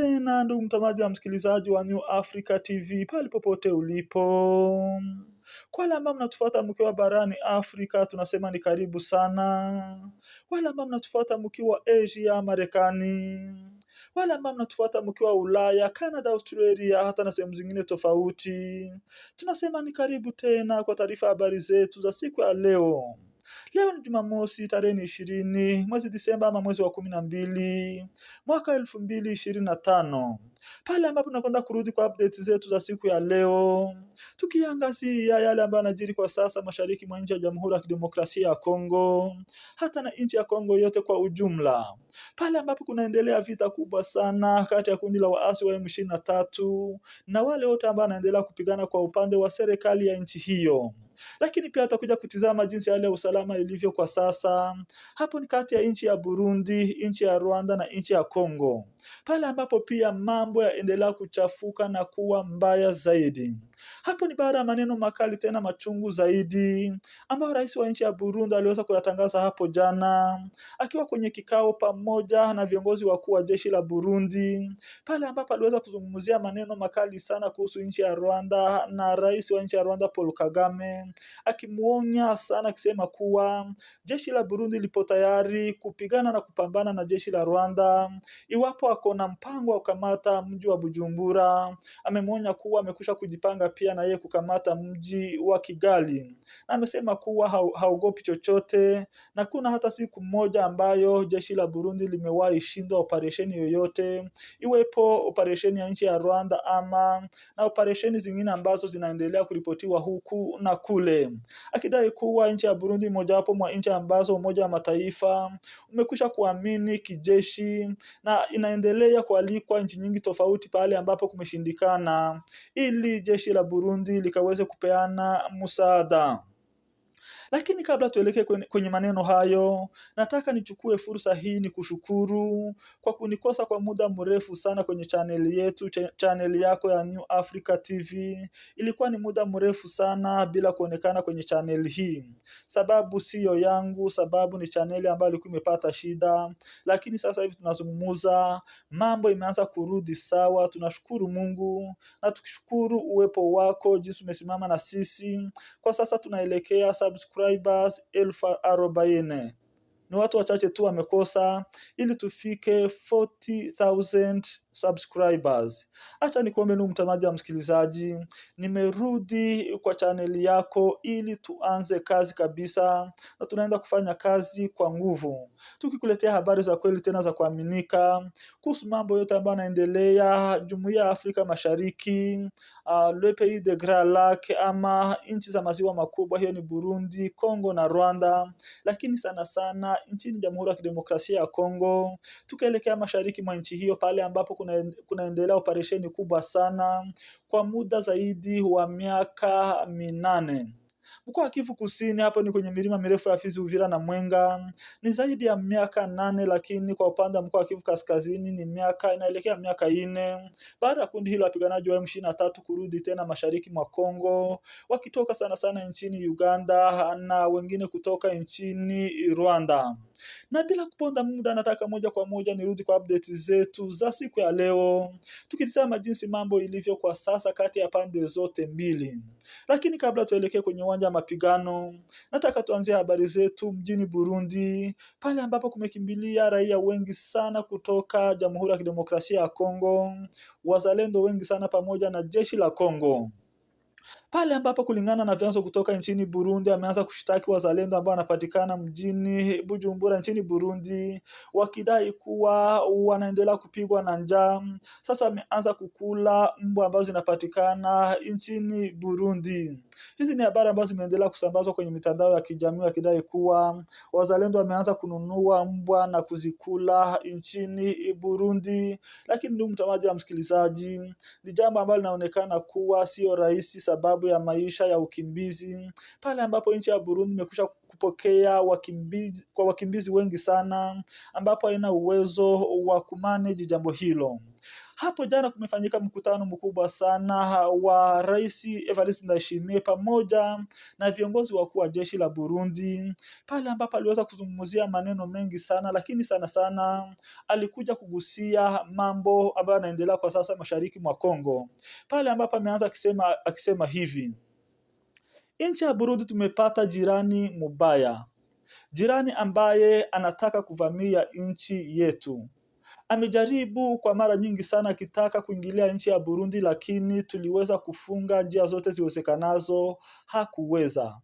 tena ndugu mtazamaji na msikilizaji wa New Africa TV pale popote ulipo. Kwa wale ambao mnatufuata mkiwa barani Afrika tunasema ni karibu sana. Wale ambao mnatufuata mkiwa Asia, Marekani, wale ambao mnatufuata mkiwa Ulaya, Canada, Australia, hata na sehemu zingine tofauti, tunasema ni karibu tena kwa taarifa habari zetu za siku ya leo. Leo ni Jumamosi tarehe 20 mwezi Disemba ama mwezi wa 12 mwaka 2025. Pale ambapo tunakwenda kurudi kwa updates zetu za siku ya leo, tukiangazia yale ambayo yanajiri kwa sasa mashariki mwa nchi ya Jamhuri ya Kidemokrasia ya Kongo, hata na nchi ya Kongo yote kwa ujumla. Pale ambapo kunaendelea vita kubwa sana kati ya kundi la waasi wa M23 na wale wote ambao wanaendelea kupigana kwa upande wa serikali ya nchi hiyo. Lakini pia tutakuja kutizama jinsi hali ya usalama ilivyo kwa sasa. Hapo ni kati ya nchi ya Burundi, nchi ya Rwanda na nchi ya Kongo. Pale ambapo pia mambo yaendelea kuchafuka na kuwa mbaya zaidi. Hapo ni baada ya maneno makali tena machungu zaidi ambayo rais wa nchi ya Burundi aliweza kuyatangaza hapo jana akiwa kwenye kikao pamoja na viongozi wakuu wa jeshi la Burundi. Pale ambapo aliweza kuzungumzia maneno makali sana kuhusu nchi ya Rwanda na rais wa nchi ya Rwanda Paul Kagame, akimuonya sana akisema kuwa jeshi la Burundi lipo tayari kupigana na kupambana na jeshi la Rwanda iwapo akona mpango wa kukamata mji wa Bujumbura. Amemuonya kuwa amekusha kujipanga pia na yeye kukamata mji wa Kigali, na amesema kuwa haogopi chochote na kuna hata siku moja ambayo jeshi la Burundi limewahi shindwa operesheni yoyote, iwepo operesheni ya nchi ya Rwanda ama na operesheni zingine ambazo zinaendelea kuripotiwa huku na kule, akidai kuwa nchi ya Burundi mojawapo mwa nchi ambazo Umoja wa Mataifa umekwisha kuamini kijeshi na inaendelea kualikwa nchi nyingi tofauti pale ambapo kumeshindikana ili jeshi la Burundi likaweze kupeana msaada. Lakini kabla tuelekee kwenye maneno hayo, nataka nichukue fursa hii ni kushukuru kwa kunikosa kwa muda mrefu sana kwenye channel yetu, channel yako ya New Africa TV. Ilikuwa ni muda mrefu sana bila kuonekana kwenye channel hii. Sababu sio yangu, sababu ni channel ambayo ilikuwa imepata shida, lakini sasa hivi tunazungumza, mambo imeanza kurudi sawa. Tunashukuru Mungu na tukishukuru uwepo wako jinsi umesimama na sisi. Kwa sasa tunaelekea subscribers 40,000. Ni watu wachache tu wamekosa ili tufike 40,000 subscribers. Acha nikuombe ndugu mtazamaji na msikilizaji, nimerudi kwa channel yako ili tuanze kazi kabisa, na tunaenda kufanya kazi kwa nguvu, tukikuletea habari za kweli tena za kuaminika kuhusu mambo yote ambayo yanaendelea Jumuiya ya Afrika Mashariki, le pays de Grand Lac ama nchi za maziwa makubwa, hiyo ni Burundi, Kongo na Rwanda, lakini sana sana nchini Jamhuri ya Kidemokrasia ya Kongo, tukaelekea mashariki mwa nchi hiyo pale ambapo kunaendelea operesheni kubwa sana kwa muda zaidi wa miaka 8. Mkoa wa Kivu Kusini, hapo ni kwenye milima mirefu ya Fizi, Uvira na Mwenga, ni zaidi ya miaka 8, lakini kwa upande wa mkoa wa Kivu Kaskazini ni miaka inaelekea miaka 4 baada ya kundi hilo wapiganaji wa M23 kurudi tena mashariki mwa Kongo, wakitoka sana sana nchini Uganda na wengine kutoka nchini Rwanda. Na bila kuponda muda, nataka moja kwa moja nirudi kwa updates zetu za siku ya leo, tukitazama jinsi mambo ilivyo kwa sasa kati ya pande zote mbili. Lakini kabla tuelekee kwenye uwanja wa mapigano, nataka tuanzie habari zetu mjini Burundi, pale ambapo kumekimbilia raia wengi sana kutoka Jamhuri ya Kidemokrasia ya Kongo, wazalendo wengi sana pamoja na jeshi la Kongo. Pale ambapo kulingana na vyanzo kutoka nchini Burundi, ameanza kushtaki wazalendo ambao wanapatikana mjini Bujumbura nchini Burundi, wakidai kuwa wanaendelea kupigwa na njaa. Sasa wameanza kukula mbwa ambazo zinapatikana nchini Burundi. Hizi ni habari ambazo zimeendelea kusambazwa kwenye mitandao ya kijamii, wakidai kuwa wazalendo wameanza kununua mbwa na kuzikula nchini Burundi. Lakini ndugu mtazamaji na msikilizaji, ni jambo ambalo linaonekana kuwa sio rahisi sababu ya maisha ya ukimbizi, pale ambapo nchi ya Burundi imekwisha kupokea wakimbizi wengi sana, ambapo haina uwezo wa kumanage jambo hilo. Hapo jana kumefanyika mkutano mkubwa sana wa Rais Evariste Ndayishimiye pamoja na viongozi wakuu wa jeshi la Burundi, pale ambapo aliweza kuzungumzia maneno mengi sana, lakini sana sana alikuja kugusia mambo ambayo yanaendelea kwa sasa mashariki mwa Kongo. Pale ambapo ameanza akisema hivi: nchi ya Burundi tumepata jirani mubaya, jirani ambaye anataka kuvamia nchi yetu. Amejaribu kwa mara nyingi sana akitaka kuingilia nchi ya Burundi, lakini tuliweza kufunga njia zote ziwezekanazo, hakuweza.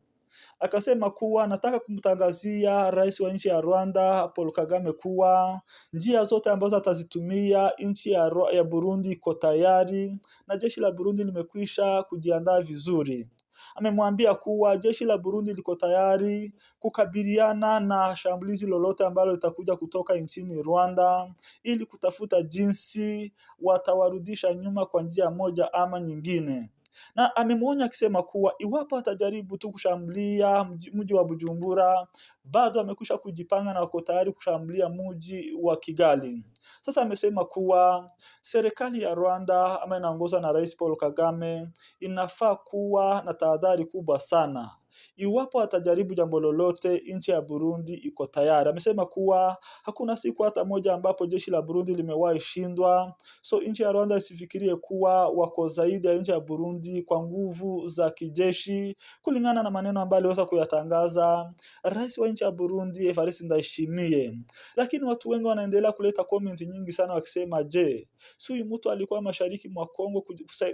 Akasema kuwa anataka kumtangazia rais wa nchi ya Rwanda Paul Kagame kuwa njia zote ambazo atazitumia nchi ya Burundi iko tayari na jeshi la Burundi limekwisha kujiandaa vizuri. Amemwambia kuwa jeshi la Burundi liko tayari kukabiliana na shambulizi lolote ambalo litakuja kutoka nchini Rwanda, ili kutafuta jinsi watawarudisha nyuma kwa njia moja ama nyingine. Na amemuonya akisema kuwa iwapo atajaribu tu kushambulia mji wa Bujumbura, bado amekwisha kujipanga na wako tayari kushambulia mji wa Kigali. Sasa amesema kuwa serikali ya Rwanda ama inaongozwa na Rais Paul Kagame inafaa kuwa na tahadhari kubwa sana. Iwapo atajaribu jambo lolote, nchi ya Burundi iko tayari. Amesema kuwa hakuna siku hata moja ambapo jeshi la Burundi limewahi shindwa. So nchi ya Rwanda isifikirie kuwa wako zaidi ya nchi ya Burundi kwa nguvu za kijeshi, kulingana na maneno ambayo aliweza kuyatangaza rais wa nchi ya Burundi Evariste Ndayishimiye. Lakini watu wengi wanaendelea kuleta comment nyingi sana wakisema, je, si huyu mtu alikuwa mashariki mwa Kongo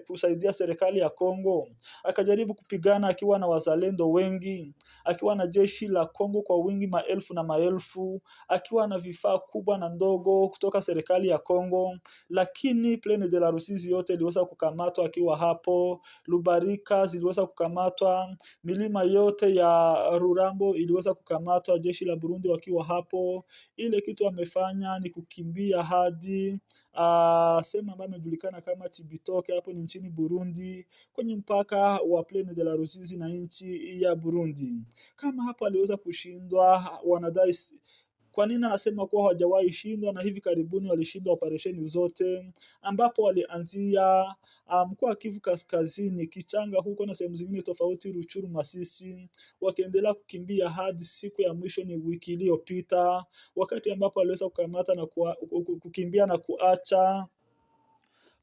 kusaidia serikali ya Kongo, akajaribu kupigana akiwa na wazalendo wengi, akiwa na jeshi la Kongo kwa wingi maelfu na maelfu, akiwa na vifaa kubwa na ndogo kutoka serikali ya Kongo, lakini Plaine de la Rusizi yote iliweza kukamatwa akiwa hapo, Lubarika ziliweza kukamatwa, milima yote ya Rurambo iliweza kukamatwa, jeshi la Burundi wakiwa hapo. Ile kitu amefanya ni kukimbia hadi sehemu ambayo imejulikana kama Cibitoke, hapo ni nchini Burundi, kwenye mpaka wa Plaine de la Rusizi na nchi ya Burundi. Kama hapo aliweza kushindwa, wanadai kwa nini anasema kuwa hawajawahi shindwa, na hivi karibuni walishindwa operesheni zote, ambapo walianzia mkoa wa Kivu Kaskazini, Kichanga huko na sehemu zingine tofauti, Ruchuru, Masisi, wakiendelea kukimbia hadi siku ya mwisho ni wiki iliyopita, wakati ambapo waliweza kukamata na kukimbia na kuacha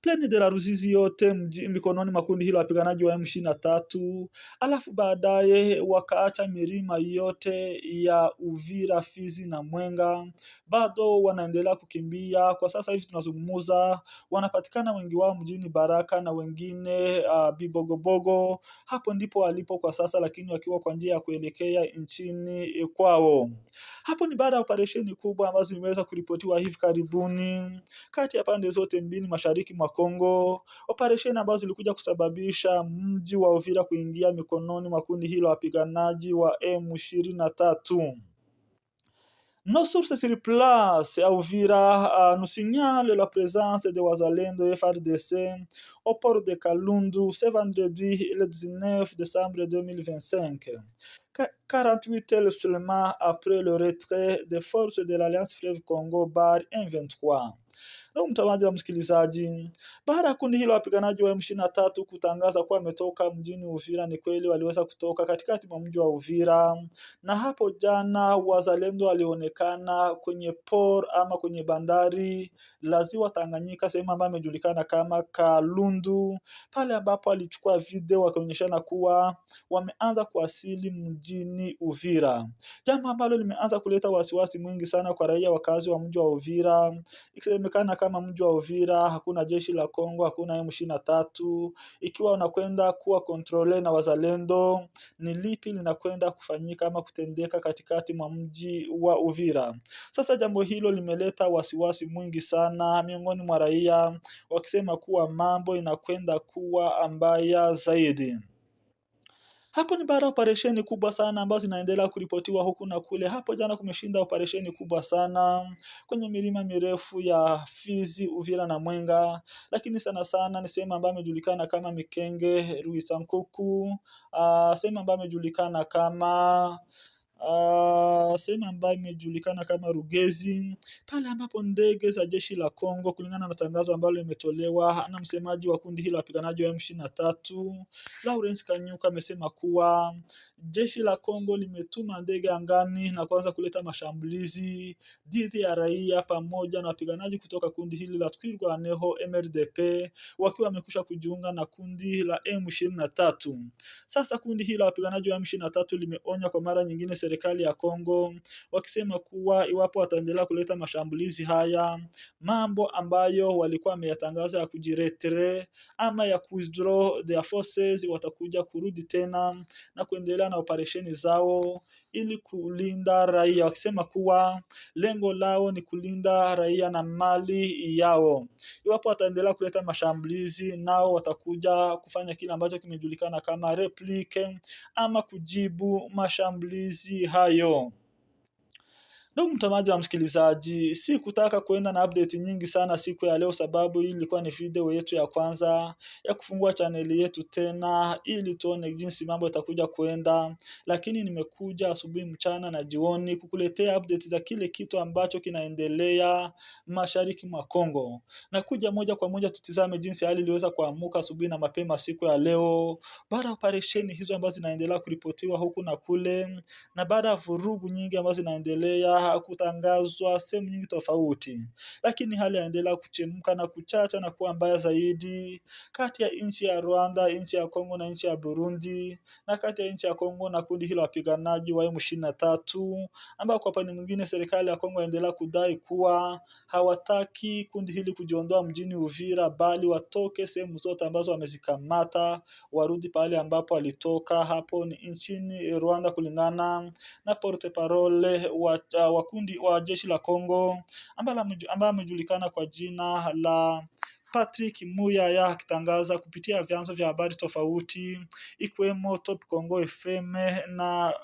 Plaine de la Ruzizi yote mikononi makundi hilo wapiganaji wa M23, alafu baadaye wakaacha milima yote ya Uvira, Fizi na Mwenga, bado wanaendelea kukimbia. Kwa sasa hivi tunazungumza, wanapatikana wengi wao mjini Baraka na wengine Bibogobogo, hapo ndipo walipo kwa sasa, lakini wakiwa kwa njia ya kuelekea nchini kwao. Hapo ni baada ya operesheni kubwa ambazo zimeweza kuripotiwa hivi karibuni kati ya pande zote mbili mashariki mwa Kongo, operesheni ambazo zilikuja kusababisha mji wa Uvira kuingia mikononi mwa kundi hilo wapiganaji wa M23. Nos sources sur place à Uvira nous signalent la présence de Wazalendo FARDC au port de Kalundu ce vendredi le 19 décembre 2025. 48 heures seulement après le retrait des forces de l'Alliance Fleuve Congo Bar M23. Na mtazamaji na msikilizaji, baada ya kundi hilo wapiganaji wa M23 kutangaza kuwa wametoka mjini Uvira, ni kweli waliweza kutoka katikati mwa mji wa Uvira, na hapo jana wazalendo walionekana kwenye port ama kwenye bandari la Ziwa Tanganyika, sehemu ambayo imejulikana kama Kalundu, pale ambapo alichukua video wakionyeshana kuwa wameanza kuwasili mjini Uvira, jambo ambalo limeanza kuleta wasiwasi mwingi sana kwa raia wakazi wa mji wa Uvira. Ikisemekana kama mji wa Uvira hakuna jeshi la Kongo, hakuna M23, ikiwa unakwenda kuwa kontrole na wazalendo, ni lipi linakwenda kufanyika ama kutendeka katikati mwa mji wa Uvira? Sasa jambo hilo limeleta wasiwasi mwingi sana miongoni mwa raia, wakisema kuwa mambo inakwenda kuwa mbaya zaidi. Hapo ni baada ya operesheni kubwa sana ambazo zinaendelea kuripotiwa huku na kule. Hapo jana kumeshinda operesheni kubwa sana kwenye milima mirefu ya Fizi, Uvira na Mwenga, lakini sana sana ni sehemu ambayo imejulikana kama Mikenge, Ruisankuku, sehemu ambayo imejulikana kama sehemu ambayo imejulikana kama Rugezi, pale ambapo ndege za jeshi la Kongo, kulingana na tangazo ambalo limetolewa na msemaji wa kundi hilo wapiganaji wa M23 Lawrence Kanyuka, amesema kuwa jeshi la Kongo limetuma ndege angani na kuanza kuleta mashambulizi dhidi ya raia pamoja na wapiganaji kutoka kundi hili la Twirwaneho MRDP, wakiwa wamekusha kujiunga na kundi la M23. Sasa kundi hili la wapiganaji wa M23 limeonya kwa mara nyingine serikali ya Kongo, wakisema kuwa iwapo wataendelea kuleta mashambulizi haya, mambo ambayo walikuwa wameyatangaza ya kujiretre ama ya withdraw their forces, watakuja kurudi tena na kuendelea na operesheni zao ili kulinda raia, wakisema kuwa lengo lao ni kulinda raia na mali yao. Iwapo wataendelea kuleta mashambulizi, nao watakuja kufanya kile ambacho kimejulikana kama replique ama kujibu mashambulizi hayo. Ndugu mtazamaji na msikilizaji, si kutaka kuenda na update nyingi sana siku ya leo, sababu hii ilikuwa ni video yetu ya kwanza ya kufungua chaneli yetu tena ili tuone jinsi mambo itakuja kuenda, lakini nimekuja asubuhi, mchana na jioni kukuletea update za kile kitu ambacho kinaendelea mashariki mwa Kongo. Na kuja moja kwa moja tutizame jinsi hali iliweza kuamuka asubuhi na mapema siku ya leo, baada ya operesheni hizo ambazo zinaendelea kuripotiwa huku na kule, na baada ya vurugu nyingi ambazo zinaendelea kutangazwa sehemu nyingi tofauti. Lakini hali inaendelea kuchemka na kuchacha na kuwa mbaya zaidi kati ya nchi ya Rwanda, nchi ya Kongo na nchi ya Burundi, na kati ya nchi ya Kongo na kundi hilo wapiganaji wa M23, ambao kwa upande mwingine serikali ya Kongo inaendelea kudai kuwa hawataki kundi hili kujiondoa mjini Uvira, bali watoke sehemu zote ambazo wamezikamata, warudi pale ambapo walitoka, hapo ni nchini Rwanda, kulingana na porte parole wa kundi wa jeshi la Kongo ambaye amejulikana kwa jina la Patrick Muyaya, akitangaza kupitia vyanzo vya habari tofauti ikiwemo Top Congo FM na